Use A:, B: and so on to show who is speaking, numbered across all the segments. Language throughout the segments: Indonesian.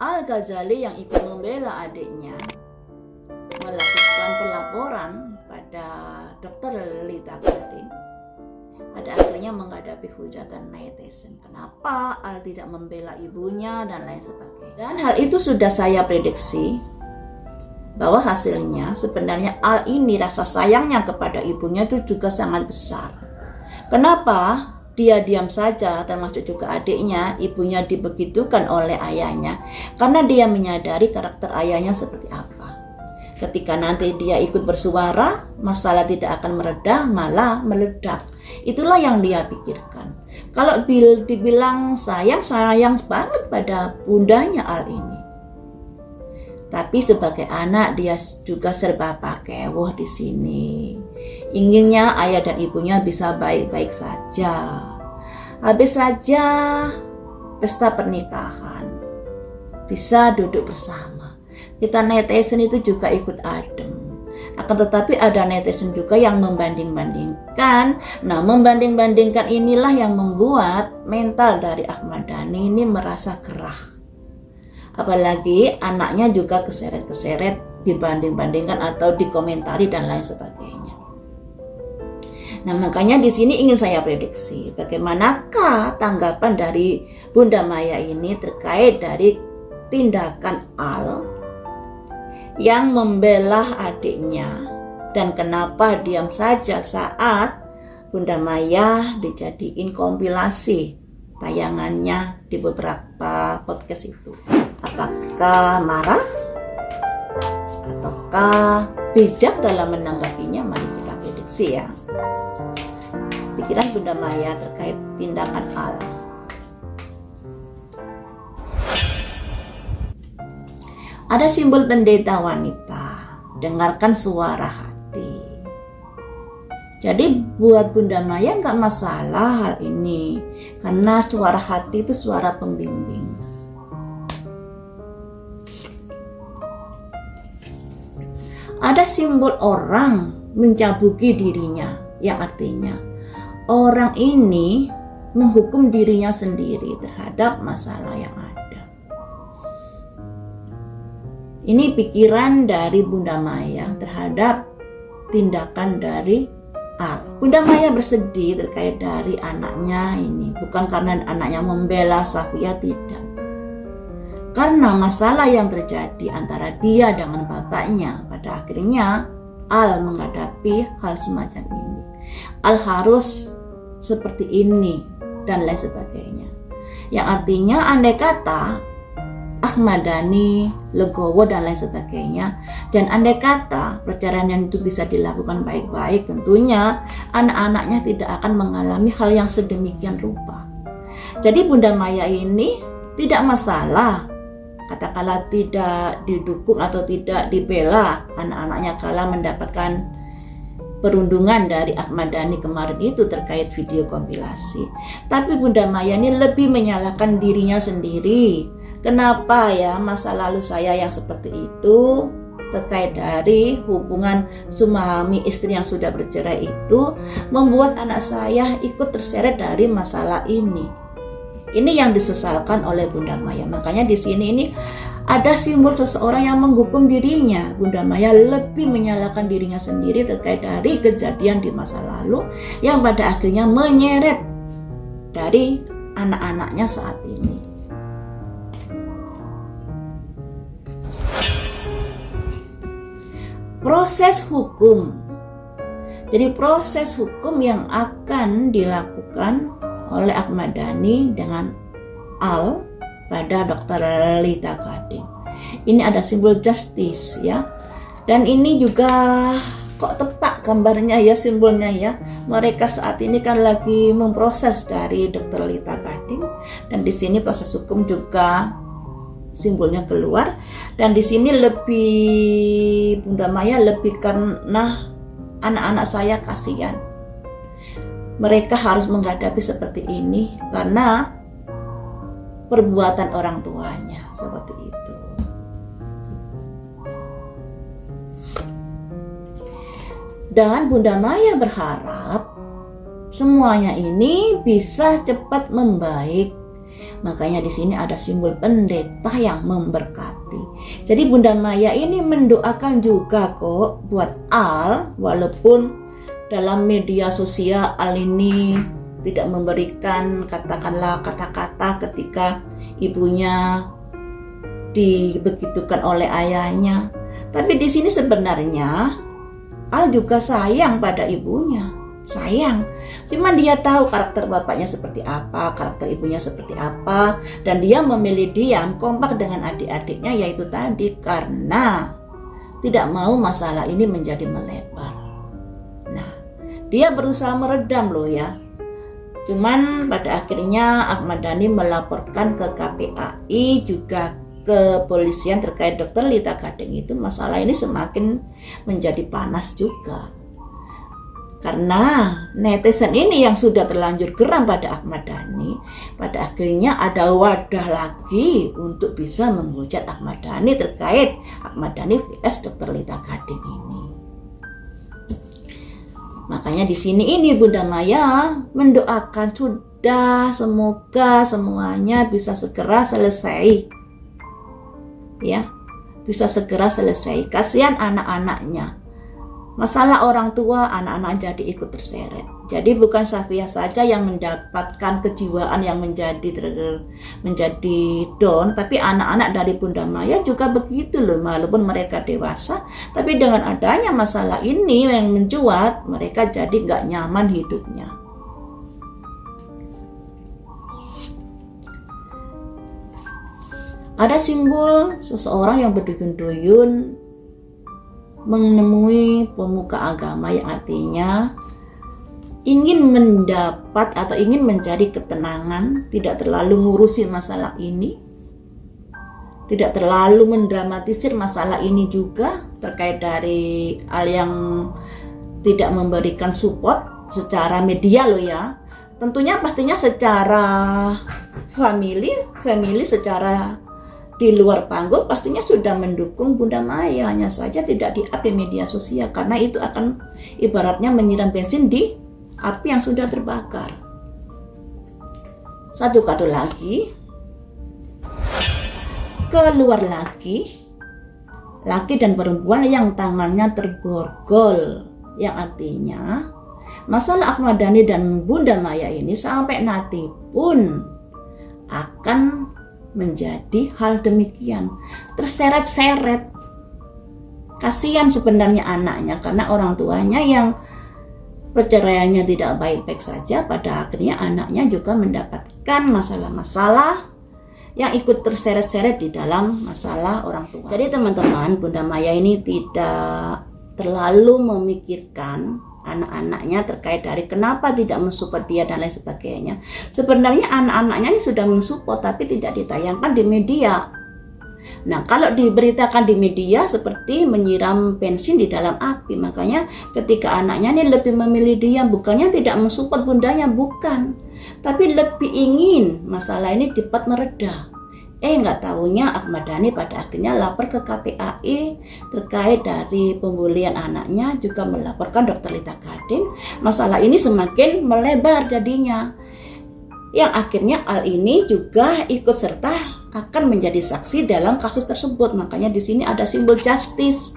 A: Al-Ghazali yang ikut membela adiknya melakukan pelaporan pada Dr. Lita Gading, pada akhirnya menghadapi hujatan netizen. Kenapa Al tidak membela ibunya dan lain sebagainya. Dan hal itu sudah saya prediksi bahwa hasilnya sebenarnya Al ini rasa sayangnya kepada ibunya itu juga sangat besar. Kenapa dia diam saja, termasuk juga adiknya, ibunya dibegitukan oleh ayahnya? Karena dia menyadari karakter ayahnya seperti apa. Ketika nanti dia ikut bersuara, masalah tidak akan meredah, malah meledak. Itulah yang dia pikirkan. Kalau dibilang sayang banget pada bundanya Al ini. Tapi sebagai anak dia juga serba pakewuh di sini. Inginnya ayah dan ibunya bisa baik-baik saja. Habis saja pesta pernikahan, bisa duduk bersama. Kita netizen itu juga ikut adem. Akan tetapi ada netizen juga yang membanding-bandingkan. Nah, membanding-bandingkan inilah yang membuat mental dari Ahmad Dhani ini merasa gerah. Apalagi anaknya juga keseret-keseret dibanding-bandingkan atau dikomentari dan lain sebagainya. Nah, makanya di sini ingin saya prediksi bagaimanakah tanggapan dari Bunda Maya ini terkait dari tindakan Al yang membela adiknya, dan kenapa diam saja saat Bunda Maya dijadiin kompilasi tayangannya di beberapa podcast itu. Apakah marah ataukah bijak dalam menanggapinya? Mari kita prediksi ya. Pikiran Bunda Maya terkait tindakan Al. Ada simbol pendeta wanita, dengarkan suara hati. Jadi buat Bunda Maya nggak masalah hal ini, karena suara hati itu suara pembimbing. Ada simbol orang mencabuki dirinya, yang artinya orang ini menghukum dirinya sendiri terhadap masalah yang ada. Ini pikiran dari Bunda Maya terhadap tindakan dari Al. Bunda Maya bersedih terkait dari anaknya ini, bukan karena anaknya membela Safia, tidak. Karena masalah yang terjadi antara dia dengan bapaknya, pada akhirnya Al menghadapi hal semacam ini. Al harus seperti ini dan lain sebagainya. Yang artinya andai kata Ahmad Dhani, legowo dan lain sebagainya, dan andai kata perceraian itu bisa dilakukan baik-baik, tentunya anak-anaknya tidak akan mengalami hal yang sedemikian rupa. Jadi Bunda Maya ini tidak masalah katakanlah tidak didukung atau tidak dibela anak-anaknya kala mendapatkan perundungan dari Ahmad Dhani kemarin itu terkait video kompilasi. Tapi Bunda Maya ini lebih menyalahkan dirinya sendiri. Kenapa ya masa lalu saya yang seperti itu terkait dari hubungan suami istri yang sudah bercerai itu membuat anak saya ikut terseret dari masalah ini. Ini yang disesalkan oleh Bunda Maya. Makanya di sini ini ada simbol seseorang yang menghukum dirinya. Bunda Maya lebih menyalahkan dirinya sendiri terkait dari kejadian di masa lalu yang pada akhirnya menyeret dari anak-anaknya saat ini. Proses hukum. Jadi proses hukum yang akan dilakukan oleh Ahmad Dhani dengan Al pada Dr. Lita Gading. Ini ada simbol justice ya. Dan ini juga kok tepat gambarnya ya, simbolnya ya. Mereka saat ini kan lagi memproses dari Dr. Lita Gading, dan di sini proses hukum juga simbolnya keluar. Dan di sini lebih Bunda Maya lebih karena anak-anak saya kasihan. Mereka harus menghadapi seperti ini karena perbuatan orang tuanya seperti itu. Dan Bunda Maya berharap semuanya ini bisa cepat membaik. Makanya di sini ada simbol pendeta yang memberkati. Jadi Bunda Maya ini mendoakan juga kok buat Al, walaupun dalam media sosial Al ini tidak memberikan katakanlah kata-kata ketika ibunya dibegitukan oleh ayahnya. Tapi di sini sebenarnya Al juga sayang pada ibunya, sayang. Cuman dia tahu karakter bapaknya seperti apa, karakter ibunya seperti apa, dan dia memilih diam kompak dengan adik-adiknya, yaitu tadi karena tidak mau masalah ini menjadi melebar. Nah, dia berusaha meredam loh ya. Cuman pada akhirnya Ahmad Dhani melaporkan ke KPAI juga ke polisian terkait Dr. Lita Gading itu. Masalah ini semakin menjadi panas juga karena netizen ini yang sudah terlanjur geram pada Ahmad Dhani, pada akhirnya ada wadah lagi untuk bisa menghujat Ahmad Dhani terkait Ahmad Dhani vs Dr. Lita Gading ini. Makanya di sini ini Bunda Maya mendoakan sudah semoga semuanya bisa segera selesai. Ya, bisa segera selesai. Kasihan anak-anaknya. Masalah orang tua, anak-anak jadi ikut terseret. Jadi bukan Safia saja yang mendapatkan kejiwaan yang menjadi down, tapi anak-anak dari Bunda Maya juga begitu loh. Walaupun mereka dewasa, tapi dengan adanya masalah ini yang mencuat, mereka jadi nggak nyaman hidupnya. Ada simbol seseorang yang berduyun-duyun menemui pemuka agama, yang artinya ingin mendapat atau ingin mencari ketenangan, tidak terlalu ngurusi masalah ini, tidak terlalu mendramatisir masalah ini juga terkait dari hal yang tidak memberikan support secara media loh ya. Tentunya pastinya secara family secara di luar panggung pastinya sudah mendukung Bunda Maya, hanya saja tidak di-up di media sosial karena itu akan ibaratnya menyiram bensin di api yang sudah terbakar. Satu kado lagi, keluar laki dan perempuan yang tangannya terborgol, yang artinya masalah Ahmad Dhani dan Bunda Maya ini sampai nanti pun akan menjadi hal demikian, terseret-seret. Kasihan sebenarnya anaknya karena orang tuanya yang perceraiannya tidak baik-baik saja, pada akhirnya anaknya juga mendapatkan masalah-masalah yang ikut terseret-seret di dalam masalah orang tua. Jadi teman-teman, Bunda Maya ini tidak terlalu memikirkan anak-anaknya terkait dari kenapa tidak mensupport dia dan lain sebagainya. Sebenarnya anak-anaknya ini sudah mensupport tapi tidak ditayangkan di media. Nah, kalau diberitakan di media seperti menyiram bensin di dalam api. Makanya ketika anaknya ini lebih memilih diam, bukannya tidak mensupport bundanya, bukan, tapi lebih ingin masalah ini cepat mereda. Nggak tahunya Ahmad Dhani pada akhirnya lapor ke KPAI terkait dari pembulian anaknya, juga melaporkan Dr. Lita Gading. Masalah ini semakin melebar jadinya, yang akhirnya Al ini juga ikut serta akan menjadi saksi dalam kasus tersebut. Makanya di sini ada simbol justice.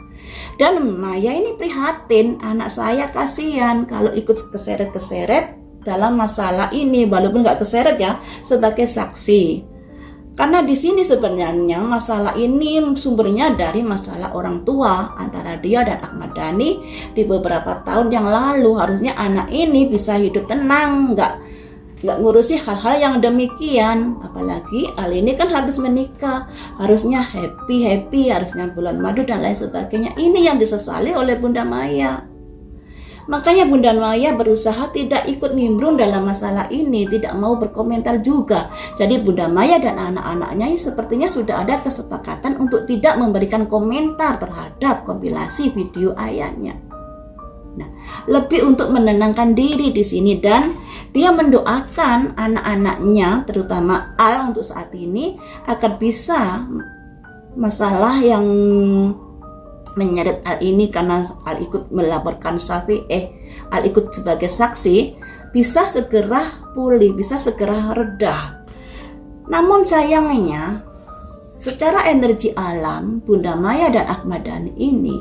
A: Dan Maya ini prihatin, anak saya kasihan kalau ikut keseret-keseret dalam masalah ini, walaupun nggak keseret ya, sebagai saksi. Karena di sini sebenarnya masalah ini sumbernya dari masalah orang tua antara dia dan Ahmad Dhani di beberapa tahun yang lalu. Harusnya anak ini bisa hidup tenang, nggak ngurusi hal-hal yang demikian. Apalagi Al ini kan habis menikah, harusnya happy, harusnya bulan madu dan lain sebagainya. Ini yang disesali oleh Bunda Maya. Makanya Bunda Maya berusaha tidak ikut nimbrung dalam masalah ini, tidak mau berkomentar juga. Jadi Bunda Maya dan anak-anaknya sepertinya sudah ada kesepakatan untuk tidak memberikan komentar terhadap kompilasi video ayahnya. Nah, lebih untuk menenangkan diri di sini, dan dia mendoakan anak-anaknya, terutama Al untuk saat ini, agar bisa masalah yang menyeret Al ini, karena Al ikut melaporkan Al ikut sebagai saksi, bisa segera pulih, bisa segera reda. Namun sayangnya, secara energi alam, Bunda Maya dan Ahmad Dhani ini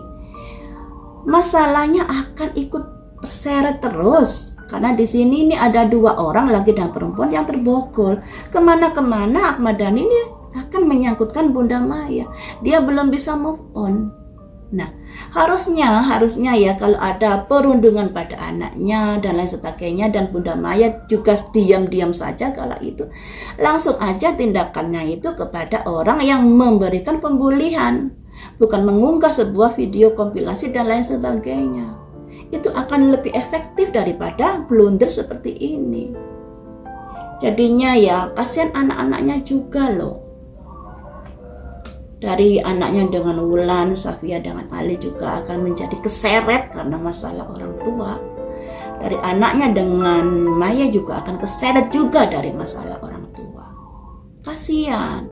A: masalahnya akan ikut terseret terus. Karena di sini ini ada 2 orang, laki dan perempuan, yang terbokol. Kemana-kemana Ahmad Dhani ini akan menyangkutkan Bunda Maya. Dia belum bisa move on. Nah, harusnya ya kalau ada perundungan pada anaknya dan lain sebagainya, dan Bunda Maya juga diam-diam saja, kalau itu langsung aja tindakannya itu kepada orang yang memberikan pembulian, bukan mengunggah sebuah video kompilasi dan lain sebagainya. Itu akan lebih efektif daripada blunder seperti ini. Jadinya ya kasihan anak-anaknya juga loh. Dari anaknya dengan Wulan, Safia dengan Ali juga akan menjadi keseret karena masalah orang tua. Dari anaknya dengan Maya juga akan keseret juga dari masalah orang tua. Kasihan.